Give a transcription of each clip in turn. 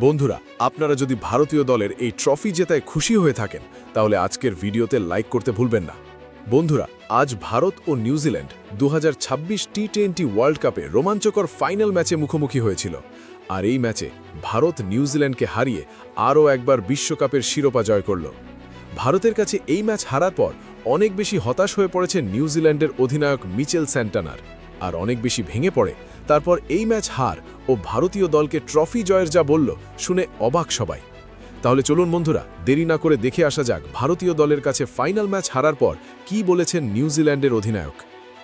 বন্ধুরা, আপনারা যদি ভারতীয় দলের এই ট্রফি জেতায় খুশি হয়ে থাকেন তাহলে আজকের ভিডিওতে লাইক করতে ভুলবেন না। বন্ধুরা, আজ ভারত ও নিউজিল্যান্ড 2026 টি-20 ওয়ার্ল্ড কাপে রোমাঞ্চকর ফাইনাল ম্যাচে মুখোমুখি হয়েছিল। আর এই ম্যাচে ভারত নিউজিল্যান্ডকে হারিয়ে আরও একবার বিশ্বকাপের শিরোপা জয় করল। ভারতের কাছে এই ম্যাচ হারার পর অনেক বেশি হতাশ হয়ে পড়েছে নিউজিল্যান্ডের অধিনায়ক মিচেল স্যান্টানার, আর অনেক বেশি ভেঙে পড়ে তারপর এই ম্যাচ হার ও ভারতীয় দলকে ট্রফি জয়ের যা বলল শুনে অবাক সবাই। তাহলে চলুন বন্ধুরা, দেরি না করে দেখে আসা যাক ভারতীয় দলের কাছে ফাইনাল ম্যাচ হারার পর কি বলেছেন নিউজিল্যান্ডের অধিনায়ক।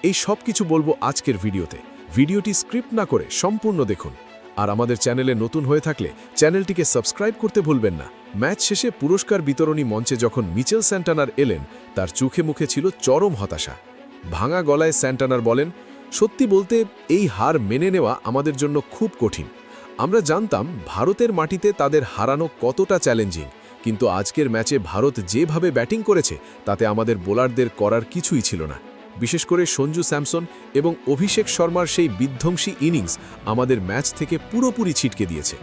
এই সব কিছু বলবো আজকের ভিডিওতে। ভিডিওটি স্ক্রিপ্ট না করে সম্পূর্ণ দেখুন। আর আমাদের চ্যানেলে নতুন হয়ে থাকলে চ্যানেলটিকে সাবস্ক্রাইব করতে ভুলবেন না। ম্যাচ শেষে পুরস্কার বিতরণী মঞ্চে যখন মিচেল স্যান্টানার এলেন, তার চোখে মুখে ছিল চরম হতাশা। ভাঙা গলায় স্যান্টানার বলেন, সত্যি বলতে এই হার মেনে নেওয়া আমাদের জন্য খুব কঠিন। আমরা জানতাম ভারতের মাটিতে তাদের হারানো কতটা চ্যালেঞ্জিং, কিন্তু আজকের ম্যাচে ভারত যেভাবে ব্যাটিং করেছে তাতে আমাদের বোলারদের করার কিছুই ছিল না। বিশেষ করে সঞ্জু স্যামসন এবং অভিষেক শর্মার সেই বিধ্বংসী ইনিংস আমাদের ম্যাচ থেকে পুরোপুরি ছিটকে দিয়েছে।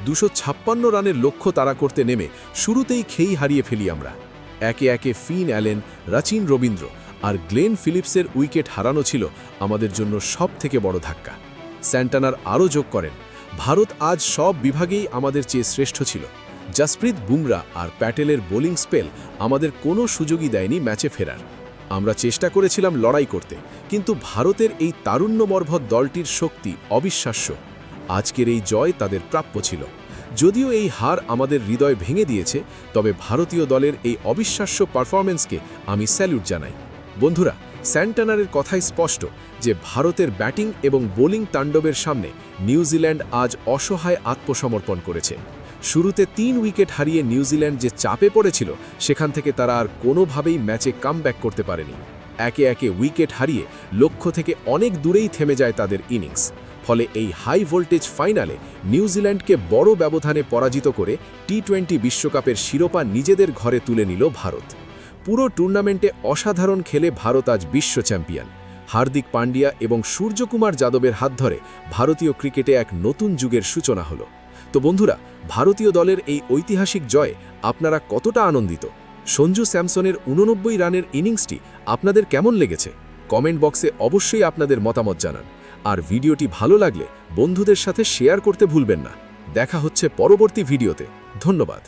256 রানের লক্ষ্য তাড়া করতে নেমে শুরুতেই খেই হারিয়ে ফেলি আমরা। একে একে ফিন অ্যালেন, রাচিন রবীন্দ্র আর গ্লেন ফিলিপসের উইকেট হারানো ছিল আমাদের জন্য সবথেকে বড় ধাক্কা। স্যান্টানার আরও যোগ করেন, ভারত আজ সব বিভাগেই আমাদের চেয়ে শ্রেষ্ঠ ছিল। জসপ্রীত বুমরা আর প্যাটেলের বোলিং স্পেল আমাদের কোনো সুযোগই দেয়নি ম্যাচে ফেরার। আমরা চেষ্টা করেছিলাম লড়াই করতে, কিন্তু ভারতের এই তারুণ্যমর্ভর দলটির শক্তি অবিশ্বাস্য। আজকের এই জয় তাদের প্রাপ্য ছিল। যদিও এই হার আমাদের হৃদয় ভেঙে দিয়েছে, তবে ভারতীয় দলের এই অবিশ্বাস্য পারফরম্যান্সকে আমি স্যালুট জানাই। বন্ধুরা, স্যান্টানারের কথাই স্পষ্ট যে ভারতের ব্যাটিং এবং বোলিং তাণ্ডবের সামনে নিউজিল্যান্ড আজ অসহায় আত্মসমর্পণ করেছে। শুরুতে 3 উইকেট হারিয়ে নিউজিল্যান্ড যে চাপে পড়েছিল, সেখান থেকে তারা আর কোনোভাবেই ম্যাচে কামব্যাক করতে পারেনি। একে একে উইকেট হারিয়ে লক্ষ্য থেকে অনেক দূরেই থেমে যায় তাদের ইনিংস। ফলে এই হাই ভোল্টেজ ফাইনালে নিউজিল্যান্ডকে বড় ব্যবধানে পরাজিত করে টি-20 বিশ্বকাপের শিরোপা নিজেদের ঘরে তুলে নিল ভারত। পুরো টুর্নামেন্টে অসাধারণ খেলে ভারত আজ বিশ্ব চ্যাম্পিয়ন। হার্দিক পান্ডিয়া এবং সূর্যকুমার যাদবের হাত ধরে ভারতীয় ক্রিকেটে এক নতুন যুগের সূচনা হলো। তো বন্ধুরা, ভারতীয় দলের এই ঐতিহাসিক জয়ে আপনারা কতটা আনন্দিত? সঞ্জু স্যামসনের 89 রানের ইনিংসটি আপনাদের কেমন লেগেছে? কমেন্ট বক্সে অবশ্যই আপনাদের মতামত জানান। আর ভিডিওটি ভালো লাগলে বন্ধুদের সাথে শেয়ার করতে ভুলবেন না। দেখা হচ্ছে পরবর্তী ভিডিওতে। ধন্যবাদ।